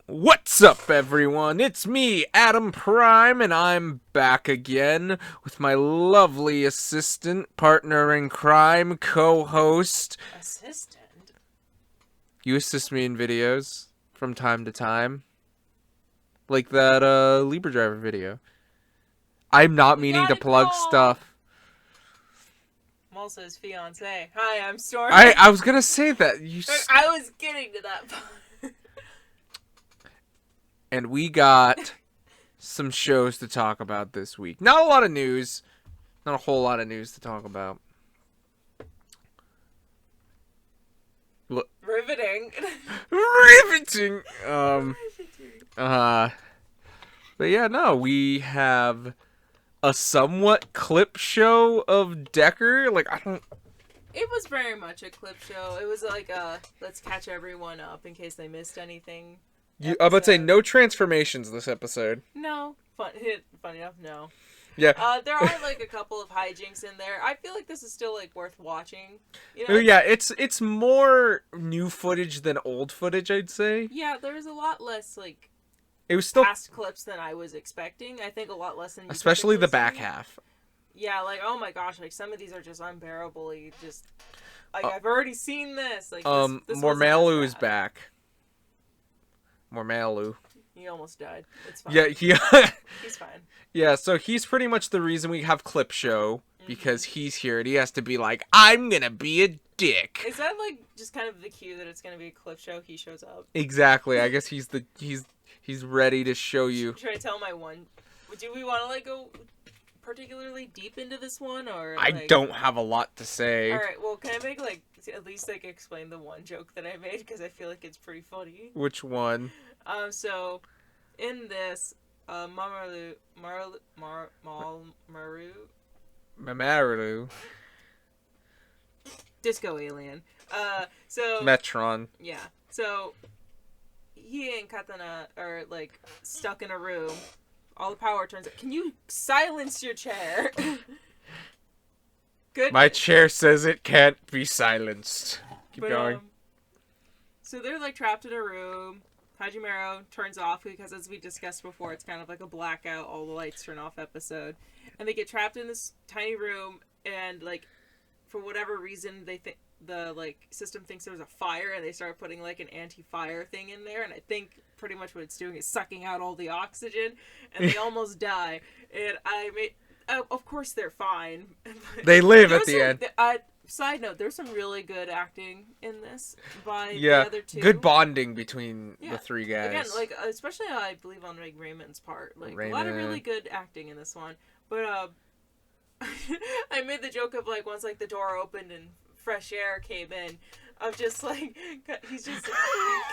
What's up, everyone? It's me, Adam Prime, and I'm back again with my lovely assistant, partner in crime, co-host. Assistant? You assist me in videos from time to time. Like that, Libra Driver video. I'm not We meaning got to a plug call! stuff. I'm also his fiance. Hi, I'm Stormy. I was gonna say that. I was getting to that part. And we got some shows to talk about this week. Not a lot of news. Not a whole lot of news to talk about. Riveting. Riveting. But yeah, no, we have a somewhat clip show of Decker. Like, I don't. It was very much a clip show. It was like a let's catch everyone up in case they missed anything. I'm about to say no transformations this episode. No. Funny enough, no. Yeah. There are like a couple of hijinks in there. I feel like this is still like worth watching. You know, yeah, it's more new footage than old footage, I'd say. Yeah, there's a lot less like it was still past clips than I was expecting. I think a lot less than you especially the see. back half. Yeah, like, oh my gosh, like, some of these are just unbearably, just, like, I've already seen this, like, this Mormalu is back. Mormalu. He almost died. It's fine. Yeah, he's fine. Yeah, so he's pretty much the reason we have clip show, because he's here, and he has to be like, I'm gonna be a dick. Is that, like, just kind of the cue that it's gonna be a clip show? He shows up. Exactly, I guess he's ready to show you. Should I tell my one? Do we want to, like, go particularly deep into this one, or I like... don't have a lot to say. Alright, well, can I make, like, at least, like, explain the one joke that I made, because I feel like it's pretty funny. Which one? So, in this, Mamaru... Disco alien. So... Metron. Yeah. So, he and Katana are, like, stuck in a room. All the power turns up. Can you silence your chair? Good. My chair says it can't be silenced. Keep going. So they're like trapped in a room. Hajimaro turns off because, as we discussed before, it's kind of like a blackout, all the lights turn off episode. And they get trapped in this tiny room, and like, for whatever reason, they think the like system thinks there's a fire, and they start putting like an anti-fire thing in there. And I think pretty much what it's doing is sucking out all the oxygen, and they almost die. And I made, of course, they're fine. They live at the end. Side note: there's some really good acting in this by the other two. Good bonding between the three guys. Again, like especially I believe on like Raymond's part, like a lot of really good acting in this one. But I made the joke of like once like the door opened and fresh air came in, of just like he's just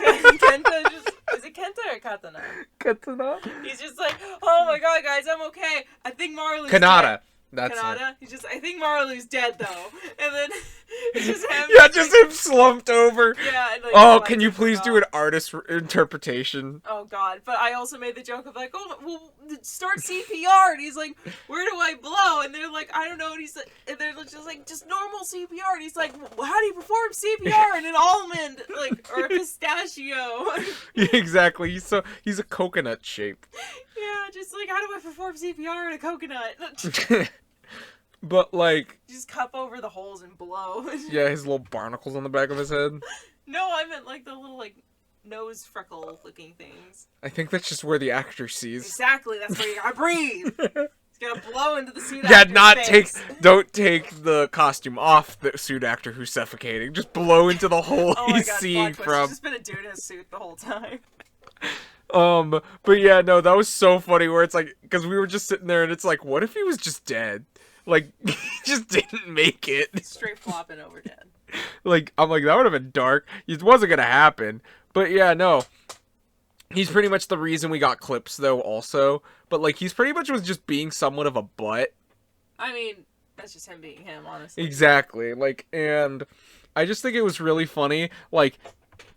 Kenta just is it Kenta or Katana? Katana. He's just like, oh my god, guys, I'm okay. I think Marley's Kanata. dead. That's Kanata. He's just, I think Marley's dead though, and then it's just him. Yeah, just him slumped over. Yeah. And, like, oh, can you please do an artist interpretation? Oh god, but I also made the joke of like, oh, well, start CPR, and he's like, where do I blow? And they're like, I don't know, and he's like, and they're just like, just normal CPR, and he's like, well, how do you perform CPR in an almond, like, or a pistachio? Yeah, exactly. He's a coconut shape. Yeah, just like, how do I perform CPR in a coconut? But like, just cup over the holes and blow. Yeah, his little barnacles on the back of his head. No, I meant like the little like nose freckle looking things. I think that's just where the actor sees. Exactly, that's where you gotta breathe. He's gonna blow into the suit yeah, actor's face. Don't take the costume off the suit actor who's suffocating. Just blow into the hole he's seeing from. It's just been a dude in a suit the whole time. But yeah, no, that was so funny where it's like, because we were just sitting there and it's like, what if he was just dead? Like, he just didn't make it. Straight flopping over dead. Like, I'm like, that would have been dark. It wasn't gonna happen. But yeah, no. He's pretty much the reason we got clips, though, also. But, like, he's pretty much was just being somewhat of a butt. I mean, that's just him being him, honestly. Exactly. Like, and I just think it was really funny. Like,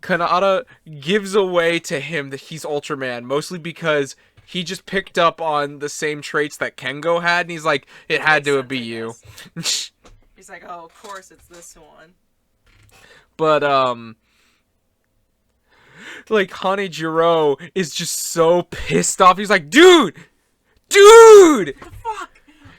Kanata gives away to him that he's Ultraman, mostly because he just picked up on the same traits that Kengo had, and he's like, it had to be you. He's like, oh, of course it's this one. But, like Hanejiro is just so pissed off. He's like, dude. The fuck.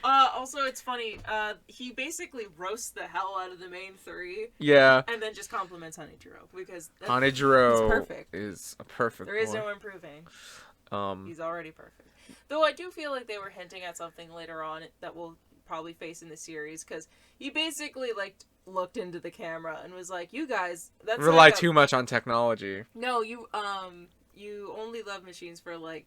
Also, it's funny. He basically roasts the hell out of the main three. Yeah. And then just compliments Hanejiro because Hanejiro perfect. is a perfect. There is boy. no improving. He's already perfect. Though I do feel like they were hinting at something later on that we'll probably face in the series, because he basically like looked into the camera and was like, "You guys, that's rely like too much on technology." No, you only love machines for like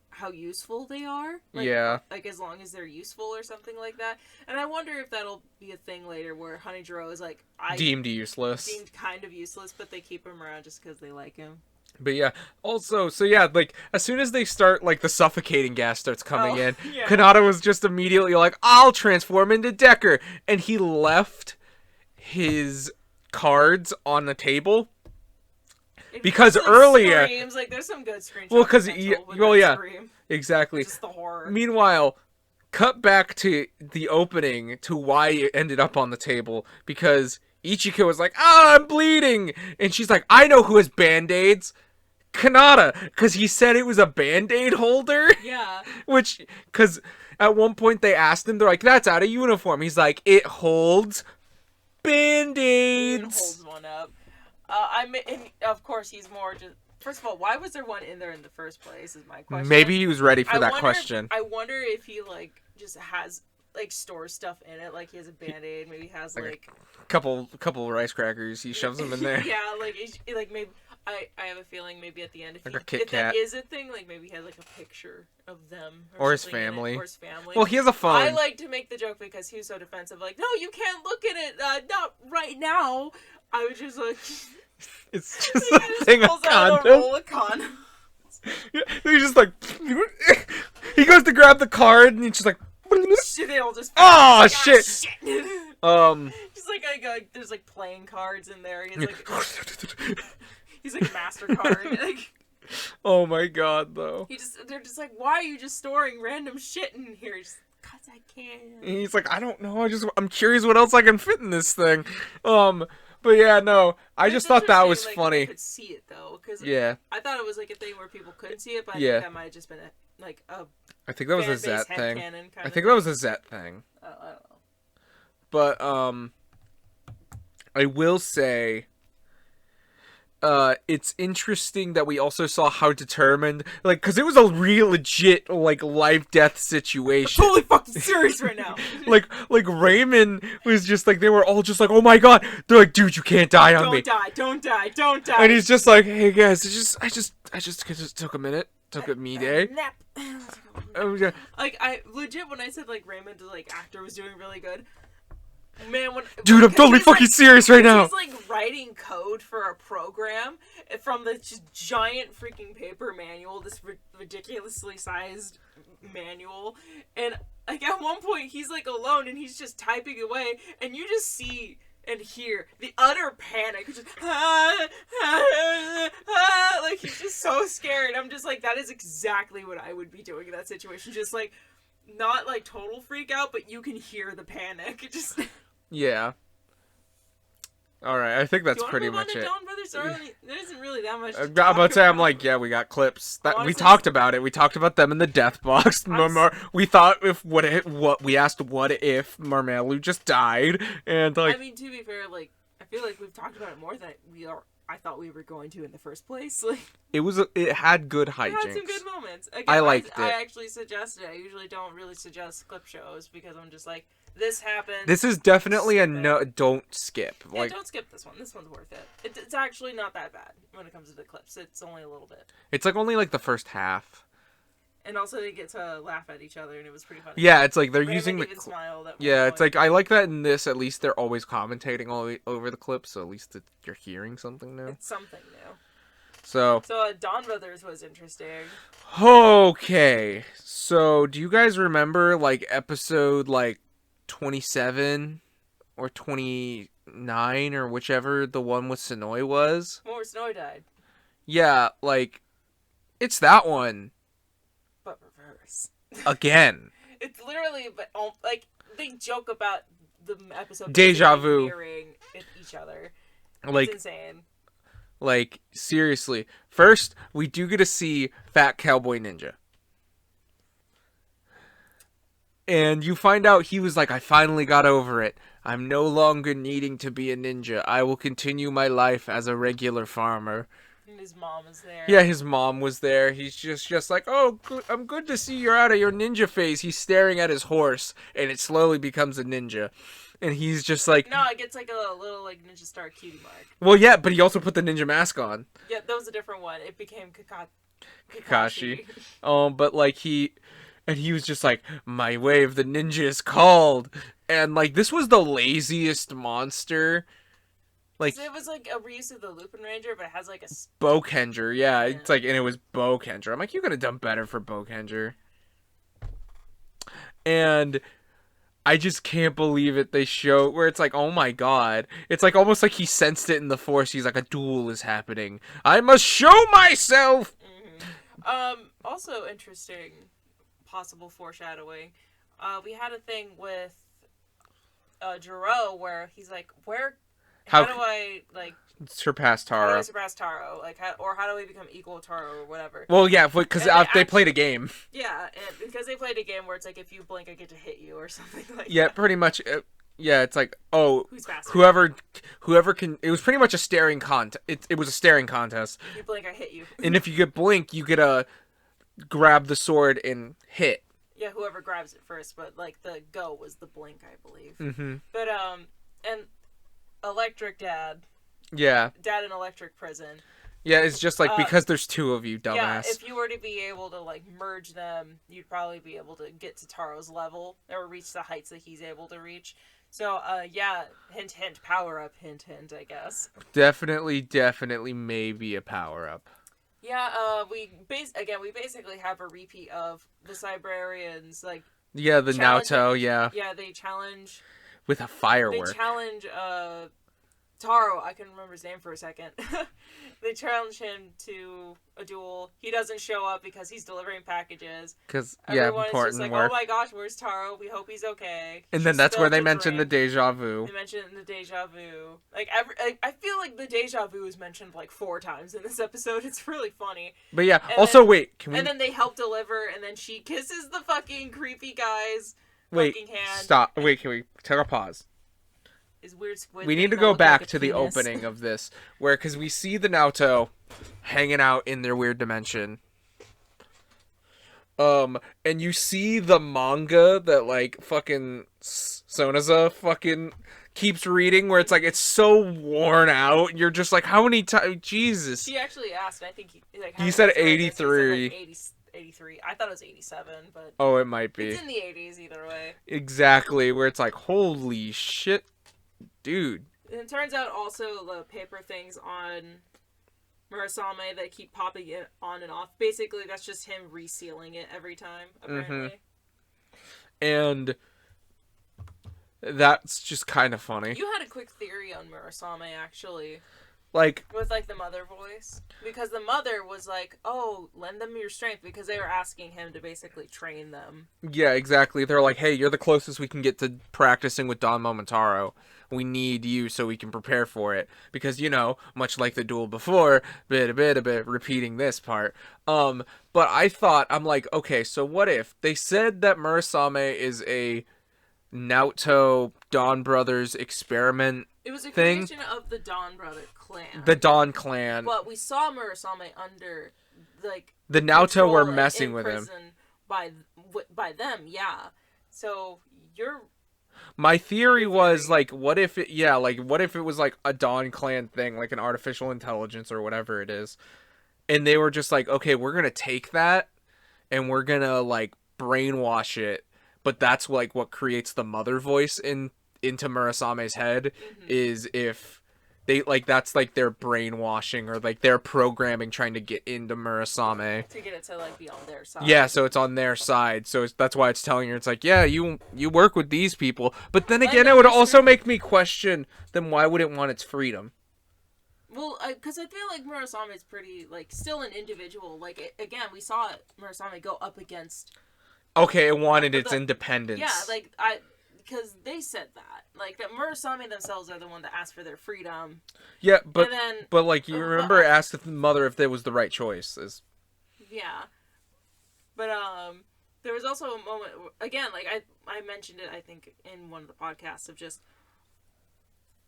how useful they are. Like, yeah. Like as long as they're useful or something like that. And I wonder if that'll be a thing later where Hanejiro is like deemed useless. Deemed kind of useless, but they keep him around just because they like him. But yeah, also, so yeah, like, as soon as they start, like, the suffocating gas starts coming in, yeah. Kanata was just immediately like, I'll transform into Decker! And he left his cards on the table. Because earlier... Screams. Like, there's some good screenshots. Well, because... yeah, scream. Exactly. Just the horror. Meanwhile, cut back to the opening, to why it ended up on the table, because Ichiko was like, I'm bleeding! And she's like, I know who has Band-Aids! Kanata, because he said it was a Band-Aid holder. Yeah. Which, because at one point they asked him, they're like, that's out of uniform. He's like, it holds Band-Aids. It holds one up. And of course, he's more just... First of all, why was there one in there in the first place is my question. Maybe he was ready for that question. I wonder if he, like, just has... like stores stuff in it, like he has a Band-Aid, maybe he has like a couple rice crackers, he shoves them in there. Yeah, like maybe I have a feeling maybe at the end if, like if that is a thing, like maybe he has like a picture of them or his family. Or his family. Well, he has a phone. I like to make the joke because he was so defensive, like, no, you can't look at it, not right now. I was just like, it's just a thing of condoms. Roll of condoms. He's just like, he goes to grab the card and he's just like, shit, they all just like, shit. Just like there's like playing cards in there. He's like he's like MasterCard. Like, oh my god, though. They're just like, why are you just storing random shit in here? Just cause I can. And he's like, I don't know. I'm curious what else I can fit in this thing. But yeah, no. I just thought that was funny. I could see it though, because I thought it was like a thing where people couldn't see it, but I think that might have just been I think that was a Zet thing. I think that was a Zet thing. I don't know. But I will say, it's interesting that we also saw how determined, like, because it was a real legit, like, life-death situation. I'm totally fucking serious right now. like Raymond was just like, they were all just like, oh my god. They're like, dude, you can't die on me. Don't die. And he's just like, hey guys, I just took a minute. Took a me day. Nap. Oh, yeah. Like, I legit, when I said, like, Raymond, like, actor was doing really good, man, dude, I'm totally fucking serious right now. He's, like, writing code for a program from the just giant freaking paper manual, this ridiculously sized manual, and, like, at one point, he's, like, alone, and he's just typing away, and you just see and hear the utter panic, just, like, he's just so scared. I'm just like, that is exactly what I would be doing in that situation, just, like, not, like, total freak out, but you can hear the panic, just... Yeah. Alright, I think that's pretty much it. Dawn Brothers? There isn't really that much I'm about to say, I'm like, yeah, we got clips. We talked about it. We talked about them in the death box. We thought we asked what if Marmelu just died, and like. I mean, to be fair, like, I feel like we've talked about it more than I thought we were going to in the first place. Like, it had good hijinks. It had some good moments. Again, I liked it. I actually suggested it. I usually don't really suggest clip shows because I'm just like, this happened. This is definitely a no. Don't skip. Yeah, like, don't skip this one. This one's worth it. It's actually not that bad when it comes to the clips. It's only a little bit. It's like only like the first half. And also they get to laugh at each other, and it was pretty funny. Yeah, it's like they're using the smile. Yeah, it's like I like that in this. At least they're always commentating all over the clips, so at least you're hearing something new. It's something new. So Dawn Brothers was interesting. Okay, so do you guys remember like episode like 27 or 29 or whichever the one with Sonoy was? More Sonoy died. Yeah, like it's that one. But reverse. Again. It's literally, but like they joke about the episode deja vu mirroring each other. Like, it's insane. Like, seriously. First, we do get to see Fat Cowboy Ninja. And you find out he was like, I finally got over it. I'm no longer needing to be a ninja. I will continue my life as a regular farmer. And his mom is there. Yeah, his mom was there. He's just like, oh, I'm good to see you're out of your ninja phase. He's staring at his horse, and it slowly becomes a ninja. And he's just like, No, it gets like a little like Ninja Star cutie mark. well, yeah, but he also put the ninja mask on. Yeah, that was a different one. It became Kakashi. But like and he was just like, my way of the ninja is called. And like, this was the laziest monster. Like, it was like a reuse of the Lupin Ranger, but it has like a Bokenger, yeah, it's like, and it was Bokenger. I'm like, you could have done better for Bokenger. And I just can't believe it. They show where it's like, oh my god. It's like almost like he sensed it in the force. He's like, a duel is happening. I must show myself! Also interesting possible foreshadowing. We had a thing with Jiro where he's like, how do I like surpass Taro? How do I surpass Taro? Like, how do we become equal to Taro or whatever? Well, yeah, because they played a game. Yeah, and because they played a game where it's like, if you blink, I get to hit you or something like that. Yeah, pretty much. Yeah, it's like, oh, who's faster? Whoever can. It was pretty much a staring contest. It was a staring contest. If you blink, I hit you. And if you get blink, you get to grab the sword and hit. Yeah, whoever grabs it first, but like the go was the blink, I believe. Mm-hmm. But and Electric Dad. Yeah. Dad in Electric Prison. Yeah, it's just like, because there's two of you, dumbass. Yeah, if you were to be able to like merge them, you'd probably be able to get to Taro's level or reach the heights that he's able to reach. So, yeah, hint, hint, power up, hint, hint, I guess. Definitely, maybe a power up. Yeah, we basically have a repeat of the Cybrarians, like. Yeah, the Naoto, yeah. Yeah, they challenge. With a firework. They challenge, Taro, I can remember his name for a second. They challenge him to a duel. He doesn't show up because he's delivering packages. Because, yeah, everyone's important just like, work. Oh my gosh, where's Taro? We hope he's okay. And then that's where they mention the deja vu. They mention it in the deja vu. Like, I feel like the deja vu is mentioned like 4 times in this episode. It's really funny. But yeah, and also, then, wait, can we... And then they help deliver, and then she kisses the fucking creepy guy's fucking hand. Stop. Wait, can we take a pause? Weird squid. We need to go back to the opening of this, because we see the Naoto hanging out in their weird dimension. And you see the manga that like fucking Sonaza fucking keeps reading, where it's like it's so worn out. And you're just like, how many times? Jesus. She actually asked. I think he said 83. 83. I thought it was 87, but oh, it might be. It's in the 80s either way. Exactly, where it's like, holy shit. Dude. And it turns out also the paper things on Murasame that keep popping it on and off. Basically, that's just him resealing it every time, apparently. And that's just kind of funny. You had a quick theory on Murasame, actually. Like... With, like, the mother voice. Because the mother was like, oh, lend them your strength, because they were asking him to basically train them. Yeah, exactly. They're like, hey, you're the closest we can get to practicing with Don Momotaro. We need you so we can prepare for it. Because, you know, much like the duel before, bit, repeating this part. But I thought, I'm like, okay, so what if they said that Murasame is a Naoto Dawn Brothers experiment? It was a creation of the Dawn Brother clan. The Dawn clan. But we saw Murasame under, like... The Naoto were messing with him. By them, yeah. So, you're... My theory was, like, what if it was, like, a Dawn clan thing, like an artificial intelligence or whatever it is. And they were just like, okay, we're gonna take that, and we're gonna, like, brainwash it. But that's, like, what creates the mother voice into Murasame's head, is if they, like, that's, like, their brainwashing, or, like, their programming trying to get into Murasame. To get it to, like, be on their side. Yeah, so it's on their side. So that's why it's telling her, it's like, yeah, you work with these people. But then again, it would also make me question, then why would it want its freedom? Well, because I feel like Murasame is pretty, like, still an individual. Like, again, we saw Murasame go up against... Okay, it wanted its independence. Yeah, like, because they said that. Like, that Murasame themselves are the one that asked for their freedom. Yeah, but And then, like you remember, asked the mother if that was the right choice. yeah. But, there was also a moment, again, like, I mentioned it, I think, in one of the podcasts, of just,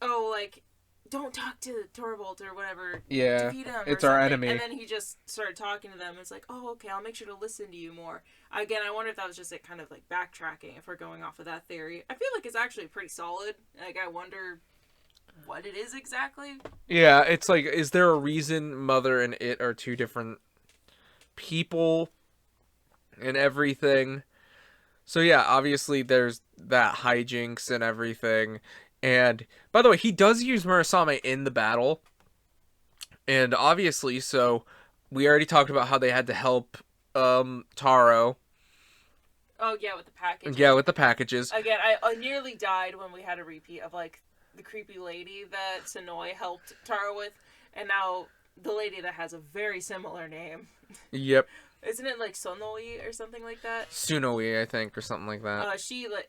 oh, like, don't talk to Torvald or whatever. Yeah, defeat him it's or our something. enemy. And then he just started talking to them. It's like, oh, okay, I'll make sure to listen to you more. Again, I wonder if that was just like kind of like backtracking if we're going off of that theory. I feel like it's actually pretty solid. Like, I wonder what it is exactly. Yeah, it's like, is there a reason Mother and It are two different people and everything? So yeah, obviously there's that hijinks and everything. And by the way, he does use Murasame in the battle. And obviously, so we already talked about how they had to help Taro. Oh, yeah, with the packages. Yeah, with the packages. Again, I nearly died when we had a repeat of, like, the creepy lady that Sonoy helped Taro with. And now the lady that has a very similar name. Yep. Isn't it like Sonoi or something like that? Tsunoi, I think, or something like that.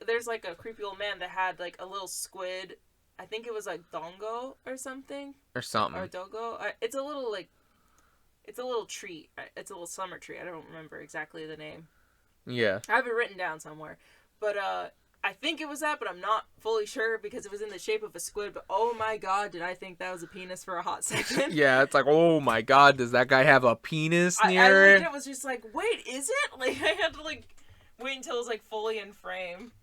There's like a creepy old man that had like a little squid. I think it was like Dongo or something. Or something. Or Dogo. It's a little like, it's a little treat. It's a little summer tree. I don't remember exactly the name. Yeah. I have it written down somewhere. But I think it was that, but I'm not fully sure because it was in the shape of a squid. But oh my god, did I think that was a penis for a hot second. Yeah, it's like, oh my god, does that guy have a penis near it? I was just like, wait, is it? Like, I had to like wait until it was like fully in frame.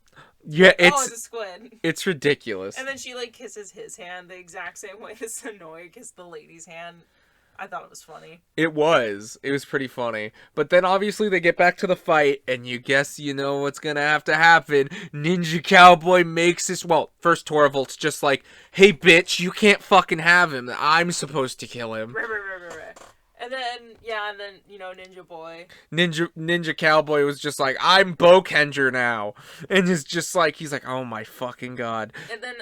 Yeah, it's a squid. It's ridiculous. And then she like kisses his hand the exact same way that Sonoy kissed the lady's hand. I thought it was funny. It was pretty funny. But then obviously they get back to the fight, and you guess you know what's gonna have to happen. Ninja Cowboy makes this. Well, first Torvald's just like, hey bitch, you can't fucking have him. I'm supposed to kill him. And then, yeah, and then, you know, Ninja Boy. Ninja Cowboy was just like, I'm Bokenger now. And it's just like, he's like, oh my fucking god. And then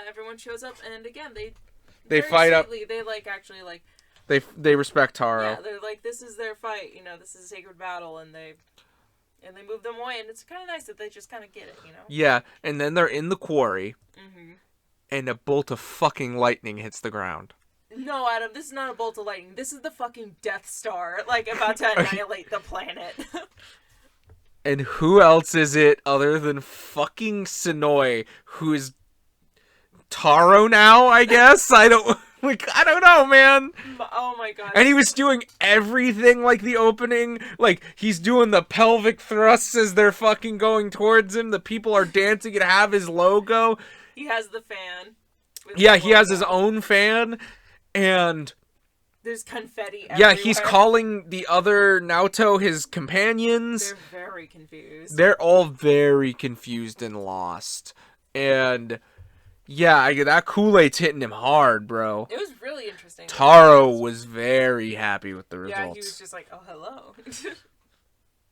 everyone shows up, and again, they fight sweetly, up. They, like, actually, like... They respect Taro. Yeah, they're like, this is their fight, you know, this is a sacred battle, and they move them away, and it's kind of nice that they just kind of get it, you know? Yeah, and then they're in the quarry, mm-hmm. and a bolt of fucking lightning hits the ground. No, Adam, this is not a bolt of lightning. This is the fucking Death Star, like, about to annihilate the planet. And who else is it other than fucking Sonoy, who is Taro now, I guess? I don't know, man. Oh my god. And he was doing everything like the opening. Like, he's doing the pelvic thrusts as they're fucking going towards him. The people are dancing and have his logo. He has the fan. Yeah, he has his own fan. And there's confetti everywhere. Yeah, he's calling the other Naoto his companions. They're very confused. They're all very confused and lost. And yeah, that Kool-Aid's hitting him hard, bro. It was really interesting. Taro was very happy with the results. Yeah, he was just like, oh, hello.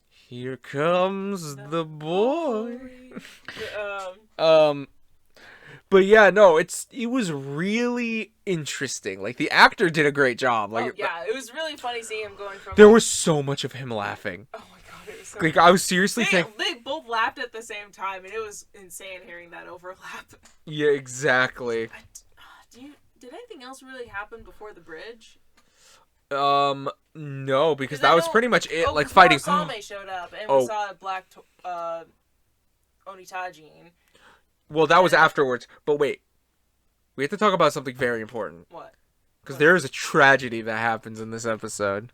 Here comes the boy. But yeah, no, it was really interesting. Like, the actor did a great job. Like, yeah, it was really funny seeing him going from... There was so much of him laughing. Oh my god, it was so like, I was seriously thinking... They both laughed at the same time, and it was insane hearing that overlap. Yeah, exactly. Did anything else really happen before the bridge? No, because that was pretty much it. Like, fighting... Murasame showed up, and we saw a black Onitajin. Well, that was afterwards. But wait. We have to talk about something very important. What? Because there is a tragedy that happens in this episode.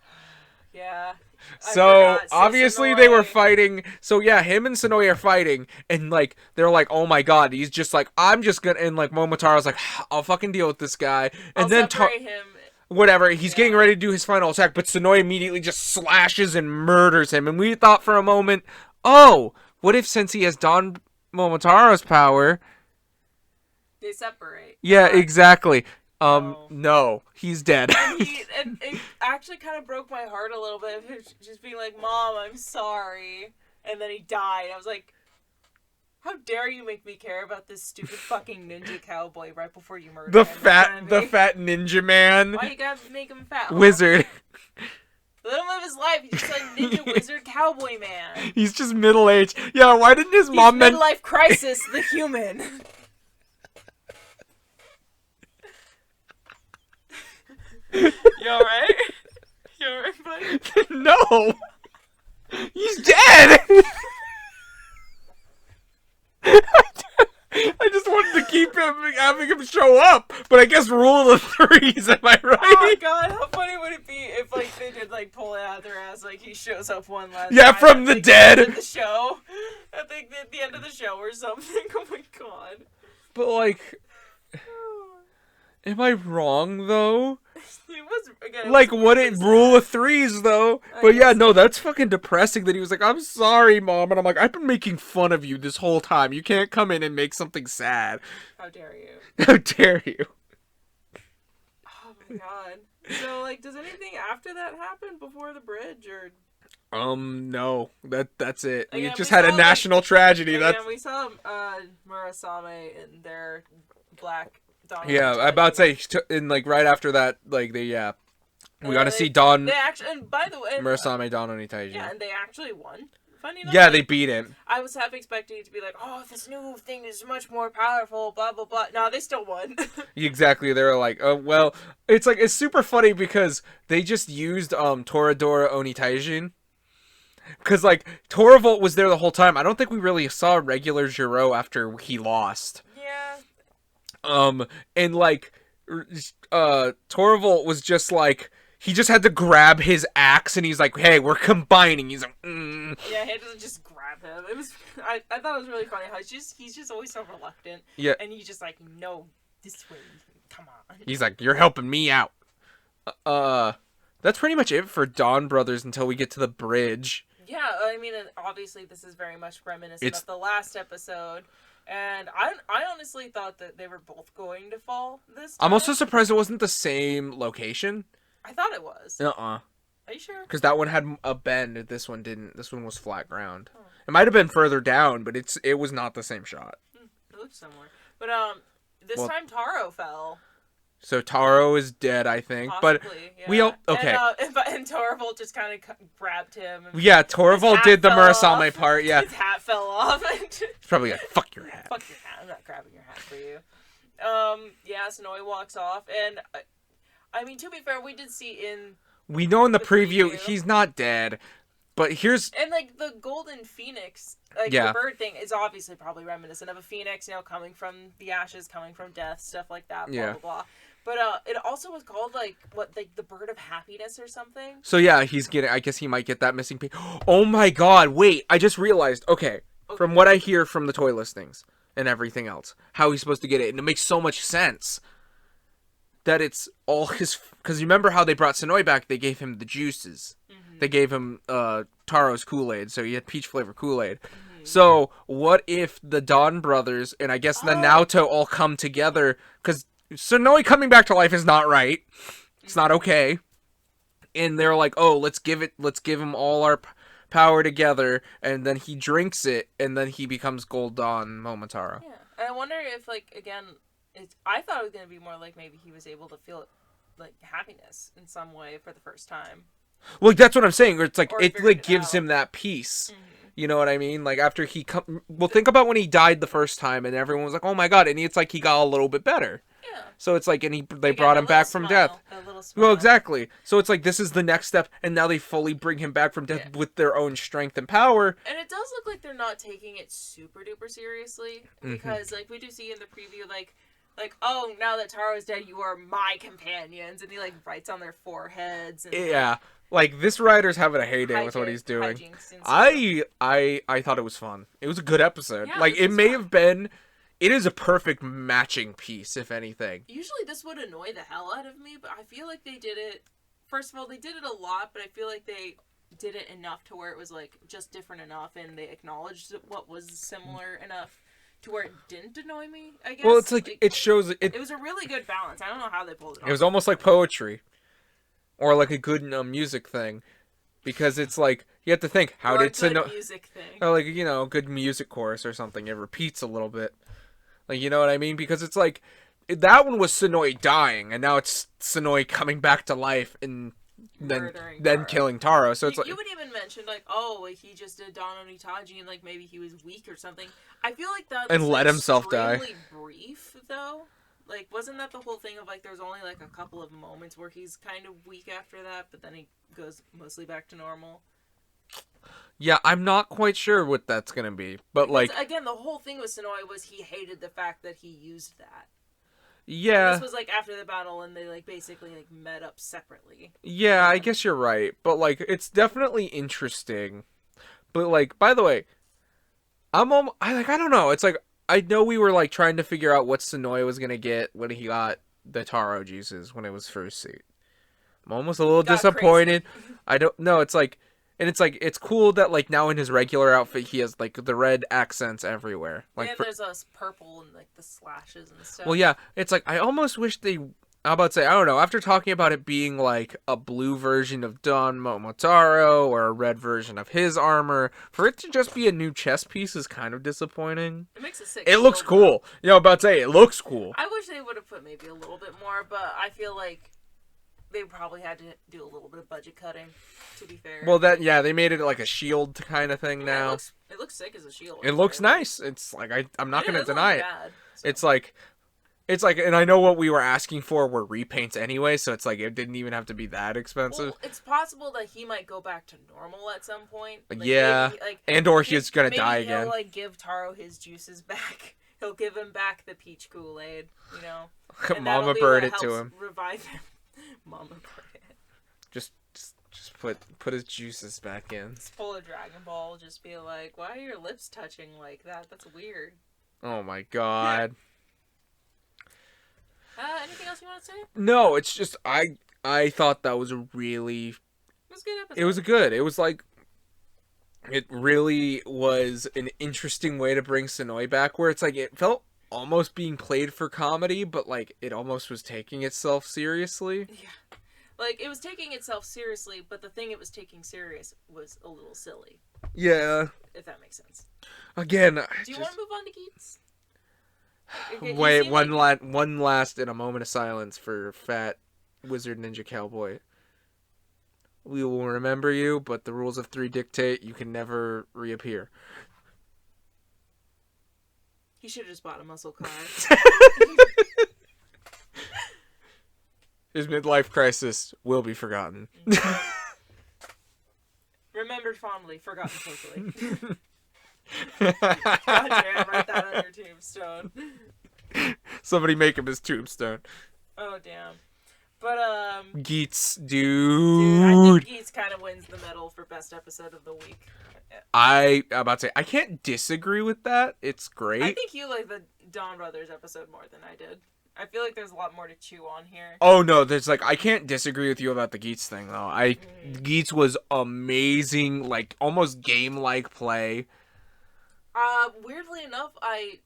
Yeah. So, obviously they were fighting. So, yeah, him and Sonoe are fighting. And, like, they're like, oh my god. He's just like, I'm just gonna... And, like, Momotaro's like, I'll fucking deal with this guy. And then... him. Whatever. He's getting ready to do his final attack. But Sonoe immediately just slashes and murders him. And we thought for a moment, oh, what if since he has Don Momotaro's power... They separate. Yeah, exactly. No, he's dead. And it actually kind of broke my heart a little bit of him just being like, Mom, I'm sorry. And then he died. I was like, how dare you make me care about this stupid fucking ninja cowboy right before you murder him? The fat ninja man. Why you gotta make him fat? Wizard. Let him live his life. He's just like ninja wizard cowboy man. He's just middle-aged. Yeah, why didn't his mom midlife crisis, the human. You alright? You alright, buddy? No! He's dead! I just wanted to keep him, having him show up, but I guess rule of threes, am I right? Oh god, how funny would it be if, like, they did, like, pull it out of their ass, like, he shows up one last Yeah, time from the dead! At the show. I think at the end of the show or something. Oh my god. But, like, am I wrong, though? It was, again, Like, was what it rule of threes, though? But yeah, no, that's fucking depressing that he was like, I'm sorry, Mom. And I'm like, I've been making fun of you this whole time. You can't come in and make something sad. How dare you? How dare you? Oh my god. So, like, does anything after that happen before the bridge, or? No. That's it. We Again, just we had a saw, national tragedy. Again, That's we saw Murasame in their black Dawn. yeah. I about to say, in like right after that, like we got to see Dawn. They actually, and by the way, Murasame Dawn Onitaiji. yeah, and they actually won. Funny enough. Yeah, they beat him. I was half expecting it to be like, oh, this new thing is much more powerful, blah blah blah. No, they still won. Exactly. They were like, oh well. It's like it's super funny because they just used Toradora Onitaijin. Because, like, Torvald was there the whole time. I don't think we really saw regular Giro after he lost. Yeah. And, like, Torvald was just, like, he just had to grab his axe, and he's like, hey, we're combining. He's like, Yeah, he doesn't just grab him. It was, I thought it was really funny how he's just always so reluctant. Yeah. And he's just like, no, this way, come on. He's like, you're helping me out. That's pretty much it for Dawn Brothers until we get to the bridge. Yeah, I mean, obviously this is very much reminiscent of the last episode, and I honestly thought that they were both going to fall this time. I'm also surprised it wasn't the same location. I thought it was. Are you sure? Because that one had a bend, this one didn't. This one was flat ground. Oh. It might have been further down, but it was not the same shot. It looked somewhere. But this time Taro fell. So Taro is dead, I think. Possibly, but yeah. we all okay. And Torvald just kind of grabbed him. And yeah, Torvald did the Murasame part. Yeah, his hat fell off. It's probably like, fuck your hat. Fuck your hat. I'm not grabbing your hat for you. Yeah, Sonoe walks off, and I mean, to be fair, we did see we know in the preview he's not dead. But here's... And, like, the golden phoenix, like, the bird thing is obviously probably reminiscent of a phoenix, you know, coming from the ashes, coming from death, stuff like that, blah, blah, blah. But, it also was called, like, the bird of happiness or something? So, yeah, I guess he might get that missing piece. Oh, my God, wait, I just realized, okay, from what I hear from the toy listings and everything else, how he's supposed to get it, and it makes so much sense that it's all his... Because you remember how they brought Sonoe back, they gave him the juices. They gave him Taro's Kool-Aid, so he had peach flavor Kool-Aid. So what if the Dawn brothers and I guess the Naoto all come together? Because Sonoe coming back to life is not right. It's not okay. And they're like, oh, let's give him all our power together, and then he drinks it, and then he becomes Gold Dawn Momotaro. Yeah, and I wonder if, like, again, I thought it was gonna be more like maybe he was able to feel like happiness in some way for the first time. Well, that's what I'm saying. It's like it like gives him that peace. You know what I mean? Like after he well, think about when he died the first time, and everyone was like, "Oh my god!" And it's like he got a little bit better. Yeah. So it's like, and they brought him back from death. Well, exactly. So it's like this is the next step, and now they fully bring him back from death with their own strength and power. And it does look like they're not taking it super duper seriously, because like we do see in the preview, like, oh, now that Taro is dead, you are my companions, and he like writes on their foreheads. And, yeah. Like, this writer's having a heyday with what he's doing. I thought it was fun. It was a good episode. Yeah, like, it may have been... It is a perfect matching piece, if anything. Usually this would annoy the hell out of me, but I feel like they did it... First of all, they did it a lot, but I feel like they did it enough to where it was, like, just different enough, and they acknowledged what was similar enough to where it didn't annoy me, I guess. Well, it's like it shows... It was a really good balance. I don't know how they pulled it off. It was almost like poetry. Or like a good music thing, because it's like you have to think how did Sonoe music thing, or like good music chorus or something. It repeats a little bit, like you know what I mean? Because it's like that one was Sonoe dying, and now it's Sonoe coming back to life and murdering then Taro. killing Taro. So it's like you would even mention like, oh, like he just did Don Onitaji and like maybe he was weak or something. I feel like that's and let himself die. extremely brief though. Like, wasn't that the whole thing of like there's only like a couple of moments where he's kind of weak after that, but then he goes mostly back to normal. Yeah, I'm not quite sure what that's gonna be, but because, like again, the whole thing with Sonoy was he hated the fact that he used that. yeah, And this was like after the battle, and they like basically like met up separately. yeah, I guess you're right, but like it's definitely interesting. But like, by the way, I don't know. It's like I know we were like trying to figure out what Sonoya was gonna get when he got the Taro juices when it was first seen. I'm almost a little disappointed. I don't know. It's like, and it's like it's cool that like now in his regular outfit he has like the red accents everywhere. Like and there's us purple and like the slashes and stuff. well, yeah, it's like I almost wish they. I'm about to say I don't know. After talking about it being like a blue version of Don Momotaro or a red version of his armor, for it to just be a new chess piece is kind of disappointing. It makes a sick. It looks cool. You know, about to say it looks cool. I wish they would have put maybe a little bit more, but I feel like they probably had to do a little bit of budget cutting. To be fair. Well, that yeah, they made it like a shield kind of thing now. It looks sick as a shield. It looks nice. It's like I'm not gonna deny it. Bad, so. It's like, and I know what we were asking for were repaints anyway, so it's like it didn't even have to be that expensive. Well, it's possible that he might go back to normal at some point. Like, yeah, maybe, like, and or he's gonna die again. He'll like give Taro his juices back. He'll give him back the peach Kool-Aid, you know. Mama bird it to him. Revive him. Mama bird. Just put his juices back in. Just pull a Dragon Ball. Just be like, why are your lips touching like that? That's weird. Oh my god. Anything else you want to say? No, it's just I thought that was a really. It was a good episode. It was good. It was like. It really was an interesting way to bring Sonoy back, where it's like it felt almost being played for comedy, but like it almost was taking itself seriously. Yeah, like it was taking itself seriously, but the thing it was taking serious was a little silly. Yeah, if that makes sense. Again, do you want to move on to Geats? Wait, one last in a moment of silence for Fat Wizard Ninja Cowboy. We will remember you, but the rules of 3 dictate you can never reappear. He should have just bought a muscle car. His midlife crisis will be forgotten. Remembered fondly, forgotten totally. God damn, write that on your tombstone. Somebody make him his tombstone. Oh damn. But Geats, dude, I think Geats kind of wins the medal for best episode of the week. I'm about to say I can't disagree with that. It's great. I think you like the Don Brothers episode more than I did. I feel like there's a lot more to chew on here. Oh no, there's like I can't disagree with you about the Geats thing though. Geats was amazing, like almost game-like play. Weirdly enough, I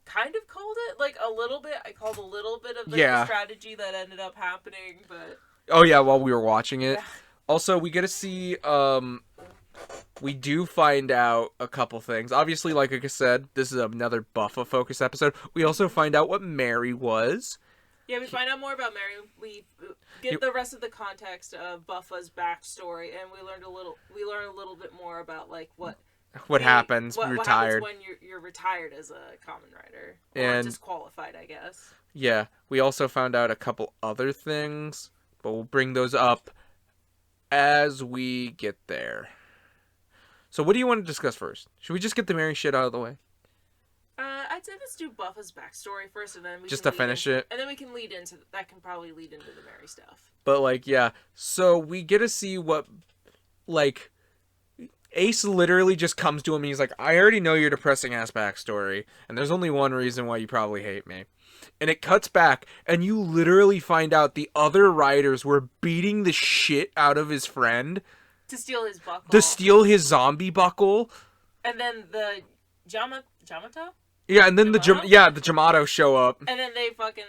kind of called it like a little bit. I called a little bit of the strategy that ended up happening, but oh yeah, while we were watching it. Yeah. Also, we get to see we do find out a couple things. Obviously, like I said, this is another Buffa focused episode. We also find out what Mary was. Yeah, we find out more about Mary. We get the rest of the context of Buffa's backstory, and we learn a little bit more about like what happens what retired happens when you're retired as a common writer or and disqualified, I guess. Yeah, we also found out a couple other things, but we'll bring those up as we get there. So what do you want to discuss first? Should we just get the Mary shit out of the way? I'd say let's do Buffa's backstory first, and then we just can to finish it. And then we can lead into that. Can probably lead into the Mary stuff. But like, yeah, so we get to see what like Ace literally just comes to him and he's like, I already know your depressing ass backstory, and there's only one reason why you probably hate me. And it cuts back, and you literally find out the other writers were beating the shit out of his friend. To steal his buckle. To steal his zombie buckle. And then the Jamato? Yeah, and then the Jamato show up. And then they fucking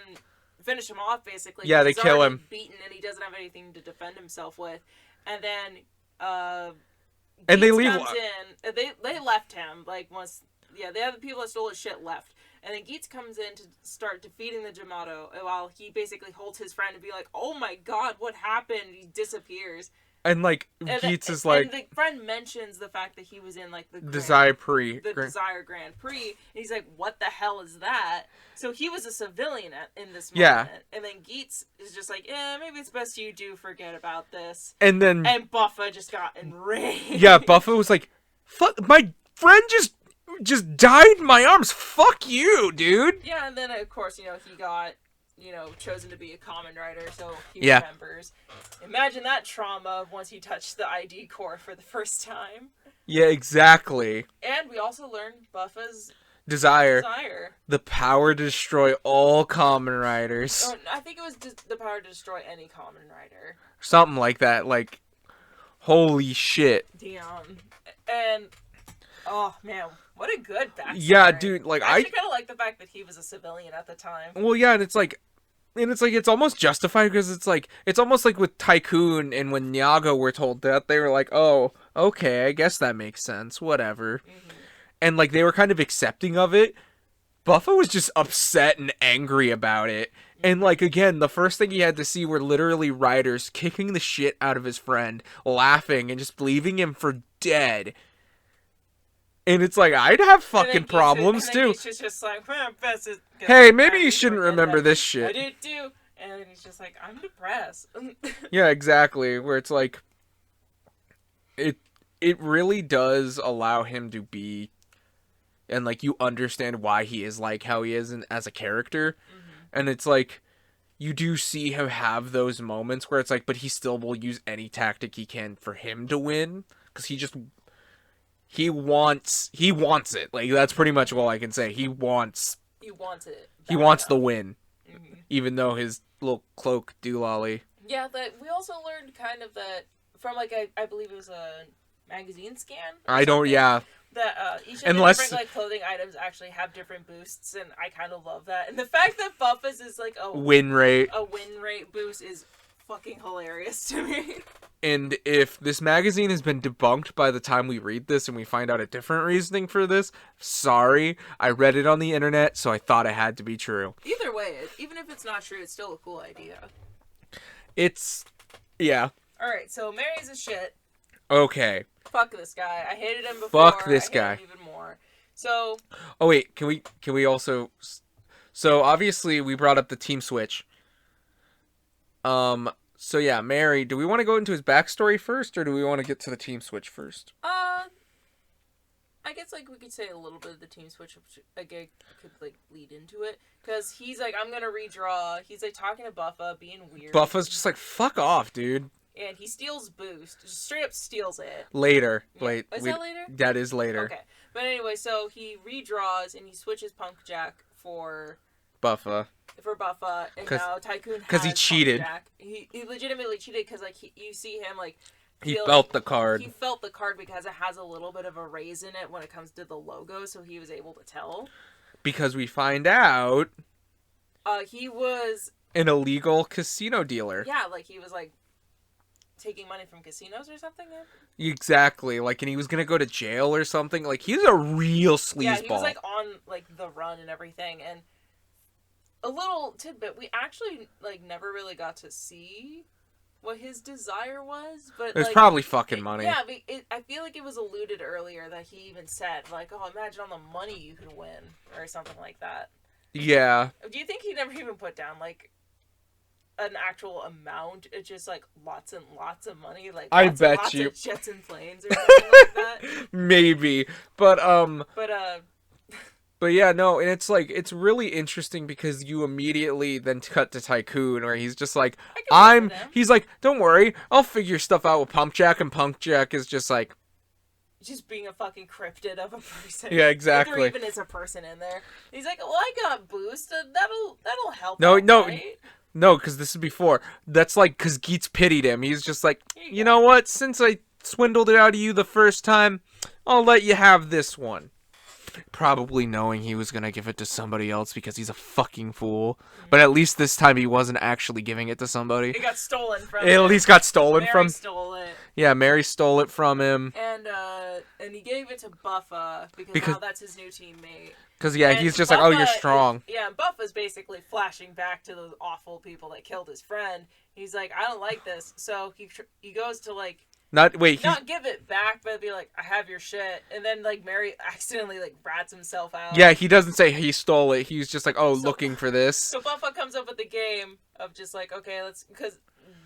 finish him off, basically. Yeah, they kill him. Beaten, and he doesn't have anything to defend himself with. And then, and they leave. They left him, like, once... Yeah, the other people that stole his shit left. And then Geets comes in to start defeating the Jamato, while he basically holds his friend and be like, "Oh my god, what happened?" He disappears. And like Geets is like, and the friend mentions the fact that he was in like the Desire Prix. the Desire Grand Prix, and he's like, "What the hell is that?" So he was a civilian in this moment, and then Geets is just like, maybe it's best you do forget about this." And then Buffa just got enraged. Yeah, Buffa was like, "Fuck, my friend just died in my arms. Fuck you, dude." Yeah, and then of course, he got, chosen to be a common rider, so he Yeah. remembers. Imagine that trauma once he touched the ID core for the first time. Yeah, exactly. And we also learned Buffa's Desire. The power to destroy all common riders. Oh, I think it was the power to destroy any common rider. Something like that. Like, holy shit. Damn. And, oh man, what a good backstory. Yeah, dude, like I actually kind of like the fact that he was a civilian at the time. Well, yeah, and it's almost justified, because it's almost like with Tycoon, and when Nyago were told that, they were like, "Oh, okay, I guess that makes sense, whatever." Mm-hmm. And like they were kind of accepting of it. Buffa was just upset and angry about it. And like again, the first thing he had to see were literally riders kicking the shit out of his friend, laughing and just leaving him for dead. And it's like, I'd have fucking problems too. He's just like, hey, maybe you shouldn't remember this shit. I did too. And he's just like, I'm depressed. Yeah, exactly. Where it's like, it really does allow him to be, and like you understand why he is like how he is as a character. Mm-hmm. And it's like, you do see him have those moments where it's like, but he still will use any tactic he can for him to win, because he wants it. Like, that's pretty much all I can say. He wants it. He wants the win. Mm-hmm. Even though his little cloak doolally. Yeah, that we also learned kind of that from like I believe it was a magazine scan. Yeah. That each of the different like clothing items actually have different boosts, and I kind of love that. And the fact that Buffa's is like a win rate boost is fucking hilarious to me. And if this magazine has been debunked by the time we read this and we find out a different reasoning for this, sorry. I read it on the internet, so I thought it had to be true. Either way, even if it's not true, it's still a cool idea. Yeah. Alright, so Mary's a shit. Okay. Fuck this guy. I hated him before. Fuck this guy. I hate him even more. So. Oh wait, can we also? So obviously we brought up the team switch. So yeah, Mary. Do we want to go into his backstory first, or do we want to get to the team switch first? I guess like we could say a little bit of the team switch, which again could like lead into it, because he's like, I'm gonna redraw. He's like talking to Buffa, being weird. Buffa's just like, fuck off, dude. And he steals Boost. Just straight up steals it. Later. Yeah. Wait. Is that later? That is later. Okay. But anyway, so he redraws and he switches Punk Jack for Buffa. And now Tycoon has because he cheated. Jack. He legitimately cheated, because like you see him like he felt the card. He felt the card because it has a little bit of a raise in it when it comes to the logo, so he was able to tell. Because we find out he was an illegal casino dealer. Yeah, like he was like taking money from casinos or something. Exactly. Like, and he was gonna go to jail or something. Like, he's a real sleazeball. Yeah, he was like on like the run and everything. And a little tidbit, we actually like never really got to see what his desire was, but it's like, probably fucking money. Yeah, I feel like it was alluded earlier that he even said like, "Oh, imagine all the money you could win," or something like that. Yeah. Do you think he never even put down like an actual amount? It's just like lots and lots of money, like I bet you of jets and planes or something like that. Maybe, but yeah, no, and it's like, it's really interesting because you immediately then cut to Tycoon, where he's just like, he's like, don't worry, I'll figure stuff out with Pump Jack, and Pump Jack is just like, just being a fucking cryptid of a person. Yeah, exactly. If there even is a person in there. He's like, well, I got Boost, and that'll help. No, right? No, because this is before. That's like, because Geets pitied him. He's just like, you know what? Since I swindled it out of you the first time, I'll let you have this one. probably knowing he was gonna give it to somebody else because he's a fucking fool. But at least this time he wasn't actually giving it to somebody. It got stolen from It him. at least got stolen Mary from. stole it. Yeah, Mary stole it from him. And he gave it to Buffa because now that's his new teammate. Because yeah, And he's just like, oh, you're Buffa strong. And Buffa's basically flashing back to those awful people that killed his friend. He's like, I don't like this, so he goes to like. Not give it back, but be like, I have your shit. And then, like, Mary accidentally, like, rats himself out. Yeah, he doesn't say he stole it. He's just like, oh, looking for this. So Buffa comes up with the game of just like, okay, let's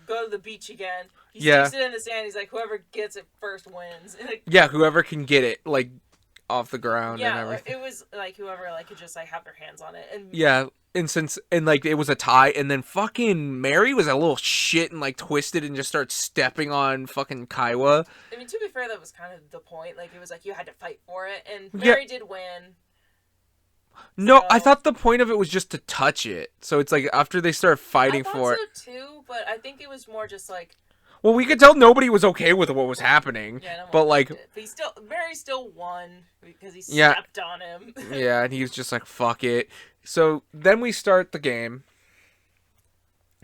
go to the beach again. He sticks it in the sand. He's like, whoever gets it first wins. And, like, yeah, whoever can get it, like, off the ground and everything. It was, like, whoever, like, could just, like, have their hands on it. And yeah. And like it was a tie, and then fucking Mary was a little shit and like twisted and just started stepping on fucking Kaiwa. I mean, to be fair, that was kind of the point. Like, it was like you had to fight for it, and Mary did win. No, so... I thought the point of it was just to touch it. So it's like after they started fighting for it. I thought so too, but I think it was more just like. Well, we could tell nobody was okay with what was happening. Yeah, no one but like, Mary still won because he stepped on him. Yeah, and he was just like, "Fuck it." So then we start the game,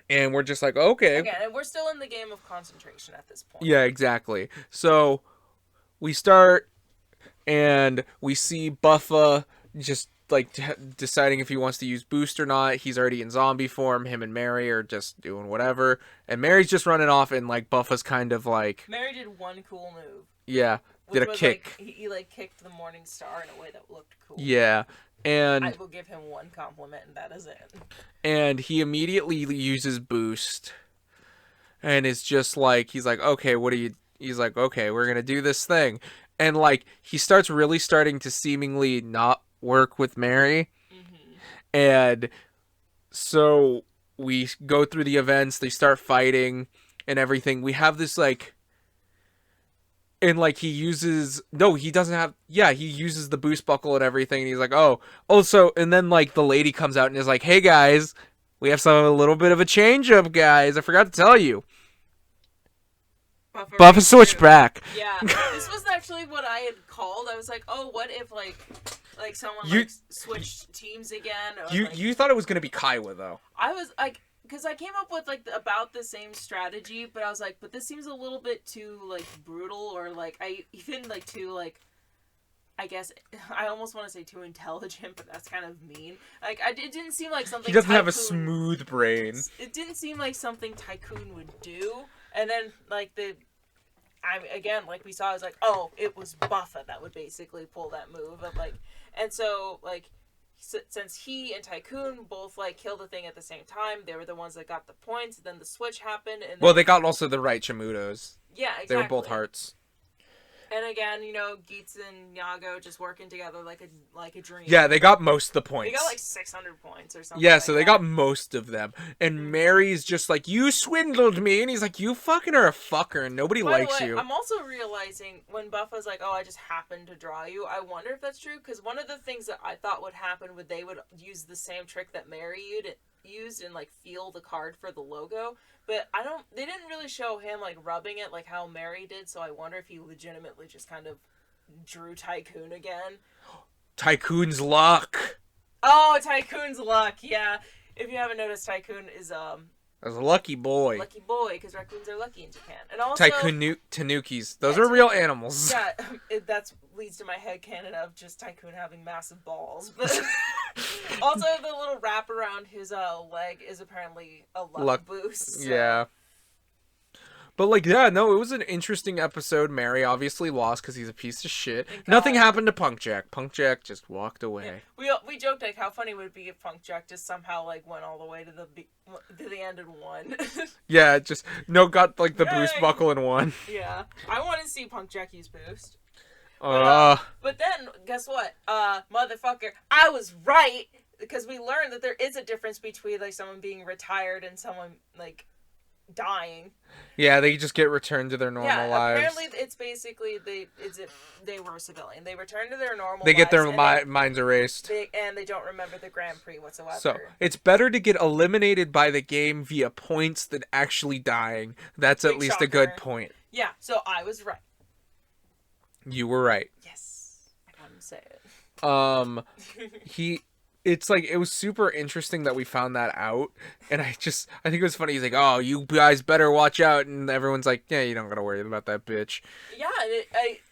and we're just like, "Okay." Again, and we're still in the game of concentration at this point. Yeah, exactly. So we start, and we see Buffa just like deciding if he wants to use boost or not. He's already in zombie form. Him and Mary are just doing whatever, and Mary's just running off, and like Buffa's kind of like. Mary did one cool move. Yeah, did a kick. Like, he like kicked the Morning Star in a way that looked cool. Yeah, and I will give him one compliment, and that is it. And he immediately uses boost, and it's just like he's like, okay, what do you? He's like, okay, we're gonna do this thing, and like he starts really starting to seemingly not work with Mary, and so we go through the events. They start fighting and everything. We have this like, and like he uses he doesn't have he uses the boost buckle and everything. And he's like, so and then like the lady comes out and is like, hey guys, we have a little bit of a change up, guys. I forgot to tell you. Buffa switched back. Yeah, this was actually what I had called. I was like, oh, what if like someone switched teams again? Or, you thought it was gonna be Kaiwa though. I was like, because I came up with like about the same strategy, but I was like, but this seems a little bit too like brutal, or like too like. I guess I almost want to say too intelligent, but that's kind of mean. Like it didn't seem like something. He doesn't have a smooth brain. It didn't seem like something Tycoon would do. And then like like we saw, I was like, oh, it was Buffa that would basically pull that move of like, and so like since he and Tycoon both like killed the thing at the same time, they were the ones that got the points. Then the switch happened, and well, they got also the right Chimutos. Yeah, exactly. They were both hearts. And again, Geets and Yago just working together like a dream. Yeah, they got most of the points. They got like 600 points or something. Yeah, so they got most of them. And Mary's just like, you swindled me. And he's like, you fucking are a fucker and nobody likes you. I'm also realizing when Buffa's like, oh, I just happened to draw you. I wonder if that's true. Because one of the things that I thought would happen would they would use the same trick that Mary used and like feel the card for the logo. But they didn't really show him like rubbing it like how Mary did, so I wonder if he legitimately just kind of drew Tycoon again. Tycoon's luck. Oh, Tycoon's luck, yeah. If you haven't noticed, Tycoon is as a lucky boy. Lucky boy, because raccoons are lucky in Japan. And also Tanukis. Those are real animals. Yeah, that leads to my headcanon of just Tycoon having massive balls. But also, the little wrap around his leg is apparently a luck boost. So. Yeah. But, like, yeah, no, it was an interesting episode. Mary obviously lost because he's a piece of shit. Nothing happened to Punk Jack. Punk Jack just walked away. Yeah. We joked, like, how funny would it be if Punk Jack just somehow, like, went all the way to the end and won. Yeah, just, got, like, the boost buckle and won. Yeah. I want to see Punk Jack use boost. But then, guess what? Motherfucker, I was right! Because we learned that there is a difference between, like, someone being retired and someone, like, dying. Yeah, they just get returned to their normal lives. Apparently it's basically they were a civilian. They return to their normal They get their lives minds erased. And they don't remember the Grand Prix whatsoever. So, it's better to get eliminated by the game via points than actually dying. That's at least a good point. Yeah, so I was right. You were right. Yes. I wanted to say it. he it's like it was super interesting that we found that out, and I think it was funny. He's like, "Oh, you guys better watch out," and everyone's like, "Yeah, you don't gotta worry about that bitch." Yeah,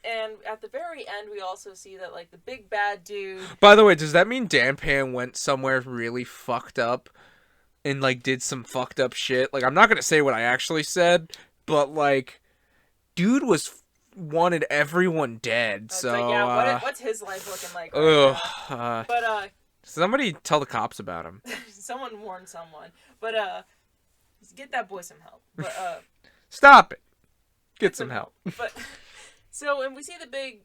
and at the very end, we also see that like the big bad dude. By the way, does that mean Danpan went somewhere really fucked up and like did some fucked up shit? Like, I'm not gonna say what I actually said, but like, dude wanted everyone dead. It's So like, yeah, what's his life looking like? ugh, Right now? But somebody tell the cops about him. someone warn someone. But get that boy some help. But Stop it. Get some help. But so, and we see the big,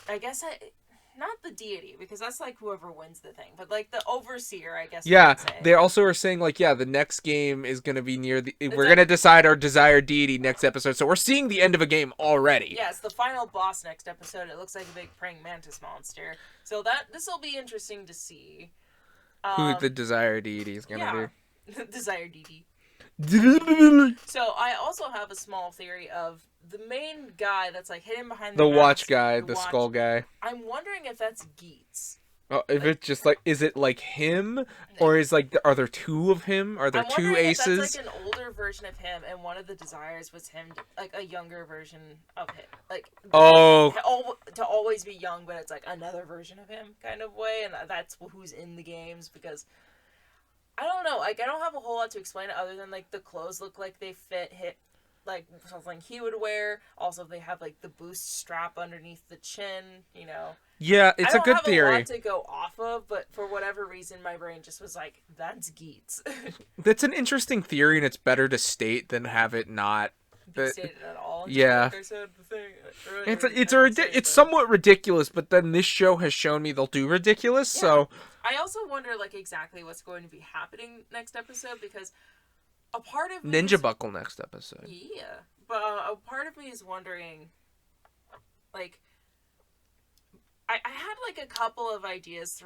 I guess not the deity, because that's like whoever wins the thing, but like the overseer, I guess. Yeah, they also are saying like, yeah, the next game is gonna be we're gonna decide our desired deity next episode, so we're seeing the end of a game already. Yeah, it's the final boss next episode. It looks like a big praying mantis monster, so this will be interesting to see. Who the desired deity is gonna be. Desired deity. be. So I also have a small theory of the main guy that's like hidden behind the mask, watch guy, the skull guy. I'm wondering if that's Geets. Oh, if it's just like, is it like him, or is like, are there two of him? Are there two aces? If that's like an older version of him, and one of the desires was him, like a younger version of him, like to always be young, but it's like another version of him kind of way, and that's who's in the games because. I don't know. Like, I don't have a whole lot to explain it other than, like, the clothes look like they fit like, something he would wear. Also, they have, like, the boost strap underneath the chin, you know. Yeah, it's a good theory. I don't have a lot to go off of, but for whatever reason, my brain just was like, that's Geets. That's an interesting theory, and it's better to state than have it not be stated at all. Yeah. Like I said, the thing earlier, it's somewhat ridiculous, but then this show has shown me they'll do ridiculous, so... I also wonder, like, exactly what's going to be happening next episode, because a part of me Ninja Buckle next episode. Yeah. But a part of me is wondering, like, I had, like, a couple of ideas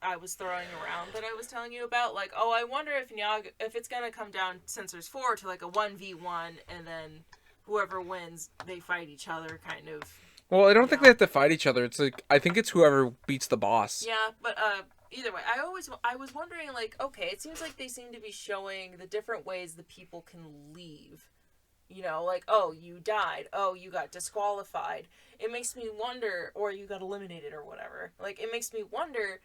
I was throwing around that I was telling you about. Like, oh, I wonder if it's going to come down, since there's 4, to, like, a 1v1, and then whoever wins, they fight each other, kind of. Well, I don't think they have to fight each other. It's like, I think it's whoever beats the boss. Yeah, but either way, I was wondering, like, okay, it seems like they seem to be showing the different ways the people can leave. You know, like, oh, you died. Oh, you got disqualified. It makes me wonder, or you got eliminated or whatever. Like, it makes me wonder,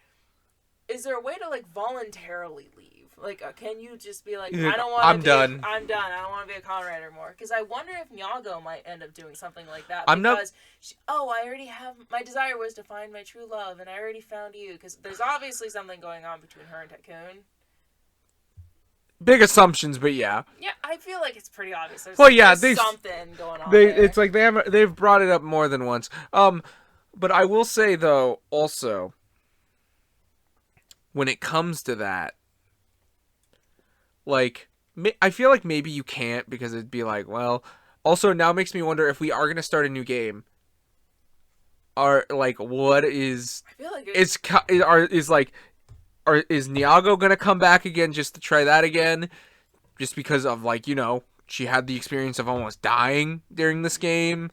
is there a way to, like, voluntarily leave? Like, can you just be like, I don't want to I'm done. I don't want to be a Kamen Rider anymore. Because I wonder if Nyago might end up doing something like that. I already have, my desire was to find my true love, and I already found you. Because there's obviously something going on between her and Tycoon. Big assumptions, but yeah. Yeah, I feel like it's pretty obvious. There's something going on there. It's like they've brought it up more than once. But I will say, though, also, when it comes to that, like, I feel like maybe you can't, because it'd be like, well, also now it makes me wonder if we are going to start a new game. What is... I feel like is Nyago going to come back again just to try that again? Just because of, like, you know, she had the experience of almost dying during this game.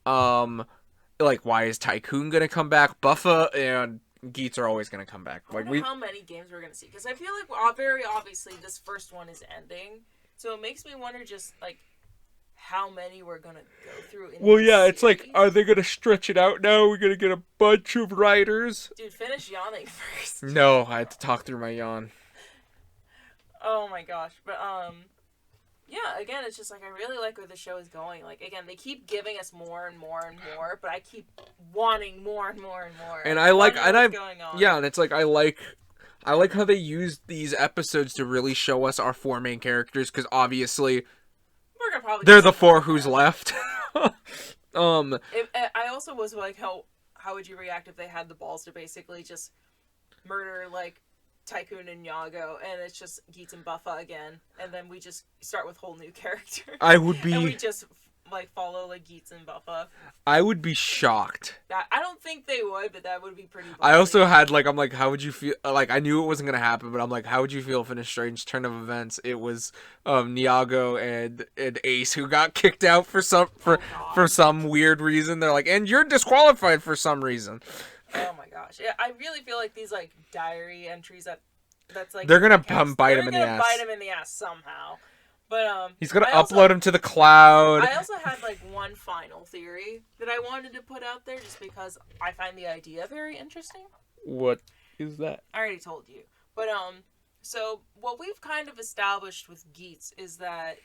Like, why is Tycoon going to come back? Buffa and Geets are always going to come back. I don't know how many games we're going to see, because I feel like very obviously this first one is ending, so it makes me wonder just like how many we're going to go through. It's like, are they going to stretch it out now? We're going to get a bunch of writers. Dude, finish yawning first. No, I had to talk through my yawn. Oh my gosh, but yeah, again, it's just like I really like where the show is going. Like, again, they keep giving us more and more and more, but I keep wanting more and more and more. And and it's like I like how they use these episodes to really show us our 4 main characters, because obviously they're the 4 who's left. I also was like, how would you react if they had the balls to basically just murder, like, Tycoon and Nyago, and it's just Geets and Buffa again, and then we just start with whole new characters. And we just, like, follow, like, Geets and Buffa. I would be shocked. I don't think they would, but that would be pretty I also had, like, I'm like, how would you feel? Like, I knew it wasn't going to happen, but I'm like, how would you feel if in a strange turn of events it was Nyago and Ace who got kicked out for some weird reason? They're like, and you're disqualified for some reason. Oh my gosh. Yeah, I really feel like these like diary entries that's like They're gonna accounts, bite they're him in the gonna bite ass. him in the ass somehow. But He's gonna I also upload him to the cloud. I also had like one final theory that I wanted to put out there just because I find the idea very interesting. What is that? I already told you. But so what we've kind of established with Geets is that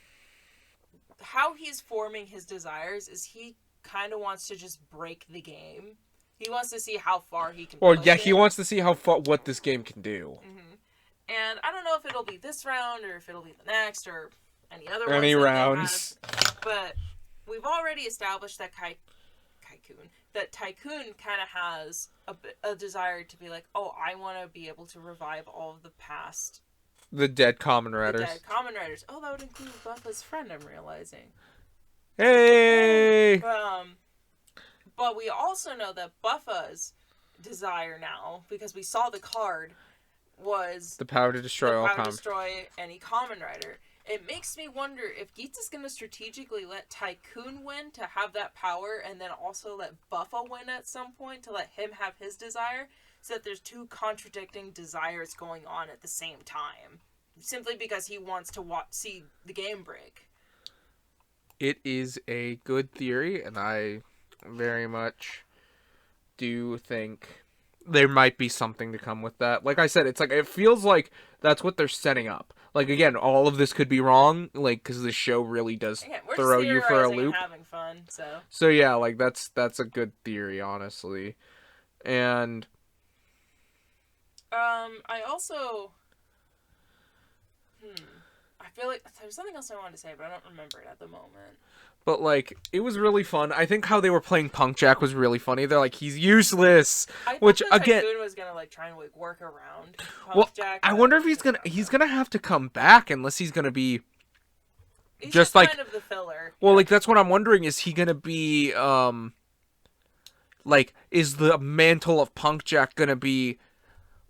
how he's forming his desires is he kind of wants to just break the game. He wants to see how far he can Or push yeah, it. he wants to see how far what this game can do. Mm-hmm. And I don't know if it'll be this round or if it'll be the next or any other Any ones rounds. but we've already established that Tycoon kind of has a desire to be like, oh, I want to be able to revive all of the past. The dead Kamen The Riders. dead Kamen Riders. Oh, that would include Buffa's friend, I'm realizing. Hey! But we also know that Buffa's desire now, because we saw the card, was The power to destroy all Kamen. destroy any Kamen Rider. It makes me wonder if Geets is going to strategically let Tycoon win to have that power, and then also let Buffa win at some point to let him have his desire, so that there's two contradicting desires going on at the same time. Simply because he wants to see the game break. It is a good theory, and I very much do think there might be something to come with that. Like I said, it's like, it feels like that's what they're setting up. Like, again, all of this could be wrong, like, because the show really does throw you for a loop. And having fun, so. So yeah, like, that's a good theory, honestly. And I also I feel like there's something else I wanted to say, but I don't remember it at the moment. But, like, it was really fun. I think how they were playing Punk Jack was really funny. They're like, he's useless. Which, again, Tycoon was gonna like try and like work around Punk Jack. I wonder if he's gonna have to come back unless he's gonna be he's just like kind of the filler. Well, like, that's what I'm wondering. Is he gonna be like, is the mantle of Punk Jack gonna be,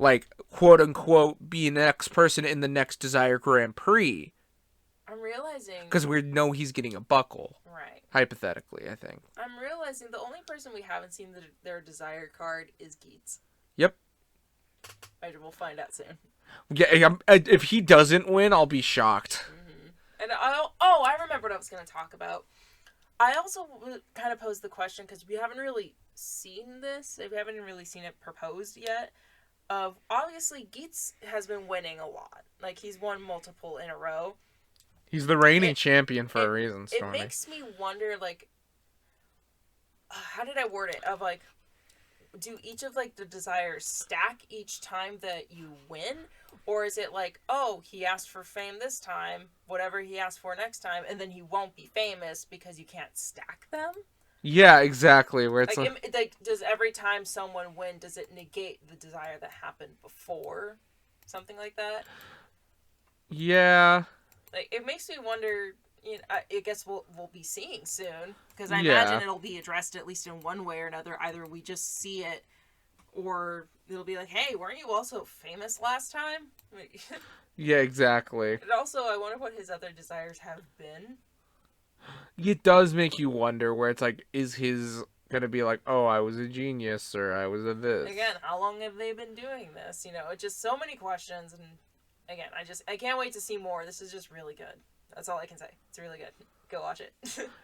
like, quote unquote, be the next person in the next Desire Grand Prix? I'm realizing because we know he's getting a buckle. Right. Hypothetically, I think. I'm realizing the only person we haven't seen their Desire card is Geets. Yep. We'll find out soon. Yeah, if he doesn't win, I'll be shocked. Mm-hmm. And I remember what I was going to talk about. I also kind of posed the question, because we haven't really seen this. We haven't really seen it proposed yet. Obviously, Geets has been winning a lot. Like, he's won multiple in a row. He's the reigning champion for a reason, Stormy. It makes me wonder, like, how did I word it? Of, like, do each of, like, the desires stack each time that you win? Or is it like, oh, he asked for fame this time, whatever he asked for next time, and then he won't be famous because you can't stack them? Yeah, exactly. Where it's like, does every time someone win, does it negate the desire that happened before? Something like that? Yeah. Like, it makes me wonder, you know, I guess we'll be seeing soon, because I imagine it'll be addressed at least in one way or another. Either we just see it, or it'll be like, hey, weren't you also famous last time? Yeah, exactly. And also, I wonder what his other desires have been. It does make you wonder where it's like, is his gonna be like, oh, I was a genius, or I was a this? Again, how long have they been doing this? You know, it's just so many questions, and again, I can't wait to see more. This is just really good. That's all I can say. It's really good. Go watch it.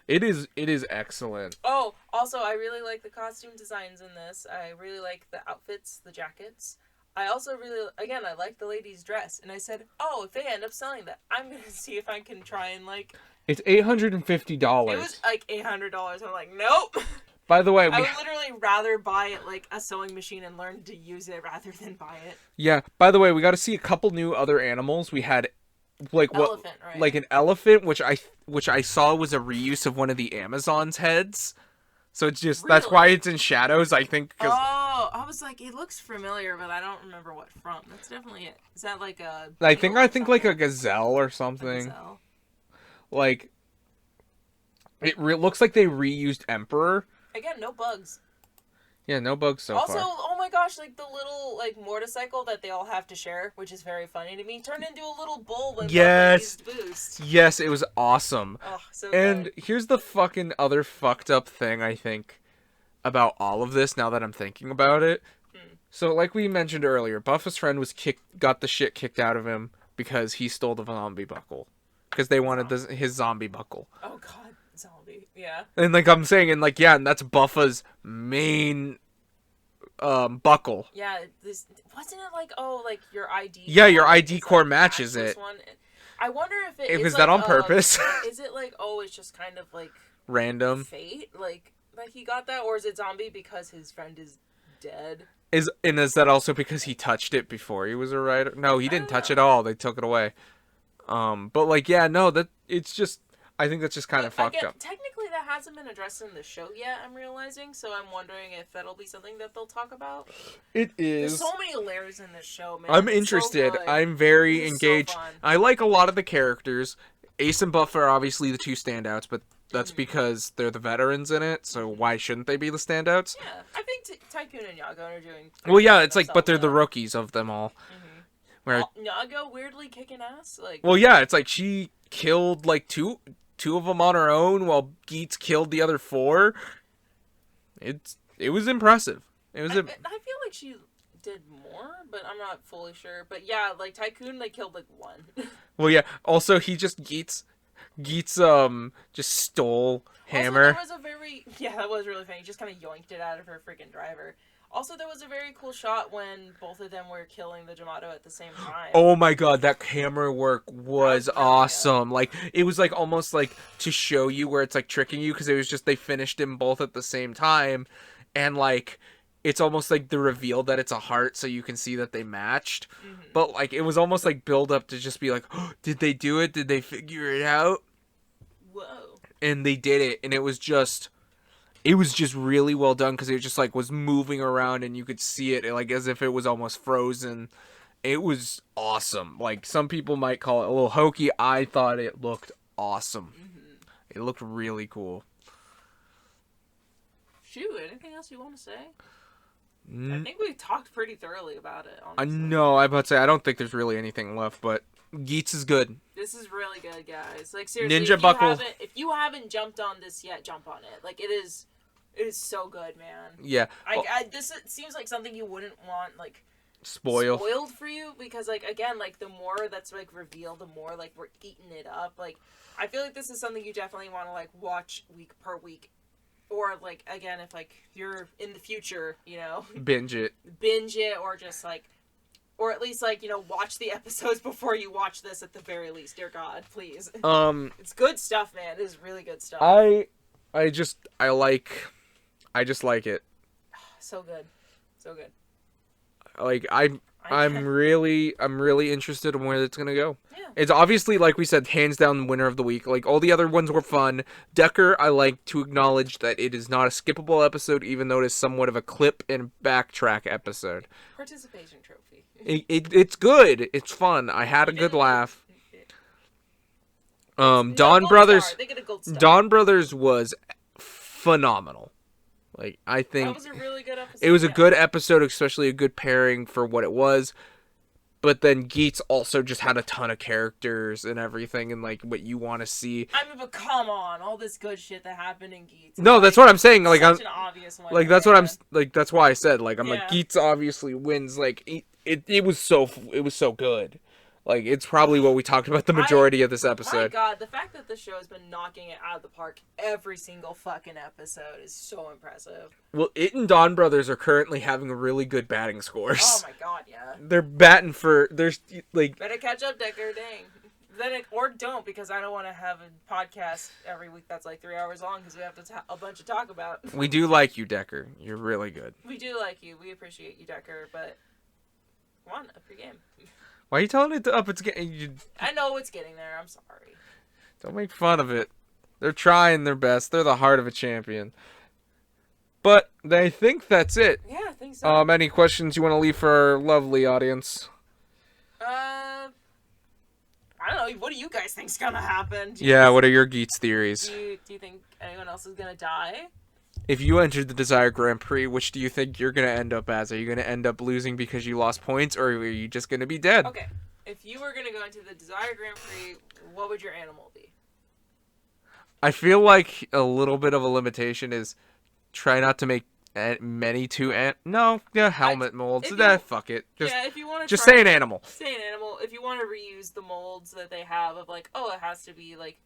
It is excellent. Oh, also, I really like the costume designs in this. I really like the outfits, the jackets. I also really, again, I like the lady's dress. And I said, oh, if they end up selling that, I'm going to see if I can try and, like... It's $850. It was, like, $800. I'm like, nope. By the way, I would literally rather buy it like a sewing machine and learn to use it rather than buy it. Yeah. By the way, we got to see a couple new other animals. We had like elephant, right? Like an elephant, which I saw was a reuse of one of the Amazon's heads. So it's just that's why it's in shadows. I think. Oh, I was like, it looks familiar, but I don't remember what from. That's definitely it. Is that like a? I think like a gazelle or something. Like, it looks like they reused Emperor. Again, no bugs. Yeah, no bugs so also, far. Also, oh my gosh, like the little like motorcycle that they all have to share, which is very funny to me, turned into a little bull when yes, boost. Yes, it was awesome. Oh, so and good. Here's the fucking other fucked up thing, I think. about all of this now that I'm thinking about it. So, like we mentioned earlier, Buffa's friend got the shit kicked out of him because he stole the zombie buckle. Because they wanted his zombie buckle. Oh god, zombie. Yeah. And like I'm saying, and like, yeah, and that's Buffa's main buckle. Yeah, this wasn't it like, oh, like your ID. Yeah, your core ID is, core like, matches matches it. One. I wonder if it Was is that like, on purpose? Is it like, oh, it's just kind of like Random. fate, like that he got that, or is it zombie because his friend is dead? Is that also because he touched it before he was a writer? No, he didn't touch it know. all. They took it away. But like, yeah, no, that it's just. I think that's just kind of fucked up. Technically, that hasn't been addressed in the show yet, I'm realizing, so I'm wondering if that'll be something that they'll talk about. It is. There's so many layers in this show, man. I'm It's interested. So good. I'm very This is engaged. so fun. I like a lot of the characters. Ace and Buff are obviously the two standouts, but that's because they're the veterans in it, so why shouldn't they be the standouts? Yeah, I think Tycoon and Yago are doing... Well, yeah, it's like, but they're the rookies of them all. Where, Yago weirdly kicking ass? Like... well, yeah, it's like she killed, like, two of them on her own while Geets killed the other 4. It was impressive. I feel like she did more, but I'm not fully sure. But yeah, like Tycoon, they killed like 1. Well, yeah. Also, he just Geets just stole Hammer. Also, that was really funny. He just kind of yoinked it out of her freaking driver. Also, there was a very cool shot when both of them were killing the Jamato at the same time. Oh my god, that camera work was awesome. Like, it was like almost like to show you where it's like tricking you, because it was just they finished them both at the same time, and like it's almost like the reveal that it's a heart, so you can see that they matched. But like it was almost like build up to just be like, oh, did they do it? Did they figure it out? Whoa. And they did it, and it was just really well done, because it just like was moving around and you could see it like as if it was almost frozen. It was awesome. Like, some people might call it a little hokey. I thought it looked awesome. It looked really cool. Shoot, anything else you want to say? I think we talked pretty thoroughly about it, honestly. I know, I'm about to say, I don't think there's really anything left, but Geets is good. This is really good, guys. Like, seriously, Ninja Buckle. If you haven't jumped on this yet, jump on it. Like, it is so good, man. Yeah. This seems like something you wouldn't want, like, spoiled for you, because, like, again, like, the more that's, like, revealed, the more, like, we're eating it up. Like, I feel like this is something you definitely want to, like, watch week per week. Or, like, again, if, like, you're in the future, you know. binge it, or just, like, or at least, like, you know, watch the episodes before you watch this at the very least. Dear God, please. It's good stuff, man. It is really good stuff. I just like it. So good. So good. Like, I'm really interested in where it's gonna go. Yeah. It's obviously, like we said, hands down the winner of the week. Like, all the other ones were fun. Decker, I like to acknowledge that it is not a skippable episode, even though it is somewhat of a clip and backtrack episode. Participation trophy. It's good. It's fun. I had a good laugh. Dawn Brothers. They get a gold star. Dawn Brothers was phenomenal. Like, I think that was a really good episode. it was a good episode, especially a good pairing for what it was. But then Geets also just had a ton of characters and everything, and like what you want to see. I mean, but come on, all this good shit that happened in Geets. No, that's what I'm saying. Like, such an obvious one. Like, that's what I'm like. That's why I said, like, I'm like, Yeah. Geets obviously wins. Like, it was so good. Like, it's probably what we talked about the majority of this My episode. God, the fact that the show has been knocking it out of the park every single fucking episode is so impressive. Well, it and Dawn Brothers are currently having really good batting scores. Oh my God, yeah. They're batting for, there's, like... Better catch up, Decker, dang. Or don't, because I don't want to have a podcast every week that's like 3 hours long, because we have a bunch to talk about. We do like you, Decker. You're really good. We do like you. We appreciate you, Decker, but come on, up your game. Why are you telling it to up? It's getting... I know it's getting there. I'm sorry. Don't make fun of it. They're trying their best. They're the heart of a champion. But I think that's it. Yeah, I think so. Any questions you want to leave for our lovely audience? I don't know. What do you guys think's gonna happen? What are your Geets theories? Do you think anyone else is gonna die? If you entered the Desire Grand Prix, which do you think you're going to end up as? Are you going to end up losing because you lost points, or are you just going to be dead? Okay. If you were gonna go into the Desire Grand Prix, what would your animal be? I feel like a little bit of a limitation is try not to make many two no, yeah, helmet molds. if you- Fuck it. Just yeah, if you want to just say an animal. say an animal, if you want to reuse the molds that they have of like, oh, it has to be like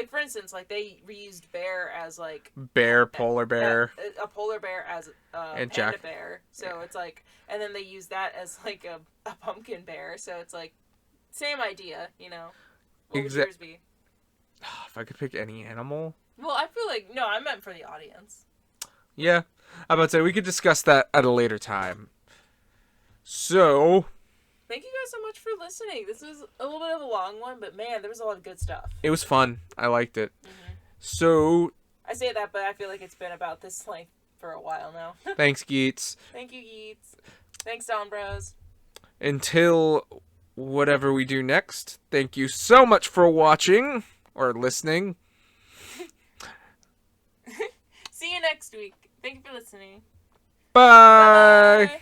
for instance, like they reused bear as like Bear, polar bear, a polar bear as and panda bear. So it's like, and then they use that as like a pumpkin bear. So it's like same idea, you know. What would yours be? If I could pick any animal. Well, I feel like no, I meant for the audience. Yeah, I about to say we could discuss that at a later time. So, thank you guys so much for listening. This was a little bit of a long one, but man, there was a lot of good stuff. it was fun. I liked it. Mm-hmm. So, I say that, but I feel like it's been about this length for a while now. thanks, Geets. Thank you, Yeats. Thanks, Don Bros. Until whatever we do next, thank you so much for watching or listening. See you next week. Thank you for listening. Bye. Bye.